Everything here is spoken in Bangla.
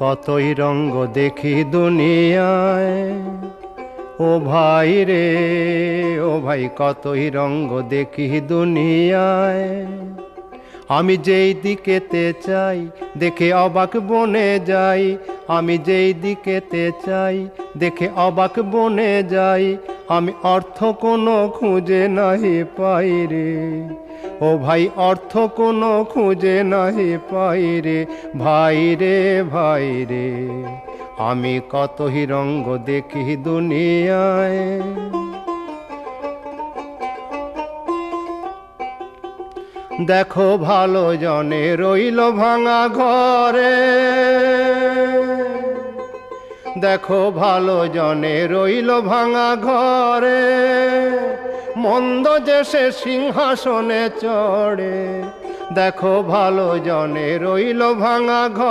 কতই রঙ্গ দেখি দুনিয়ায়, ও ভাই রে ও ভাই, কতই রঙ্গ দেখি দুনিয়ায়। আমি যেই দিকেতে চাই দেখে অবাক বনে যাই, আমি যেই দিকেতে চাই দেখে অবাক বনে যাই। আমি অর্থ কোনো খুঁজে নাহি পাই রে, ও ভাই অর্থ কোনো খুঁজে নাহি পাই রে। ভাই রে ভাই রে, আমি কতই রঙ্গ দেখি দুনিয়ায়। দেখো ভালো জনে রইল ভাঙা ঘরে, দেখো ভালো জনে রইল ভাঙা ঘরে। মন্দ যে সে সিংহাসনে চড়ে, দেখো ভালো জনে রইল ভাঙা ঘরে।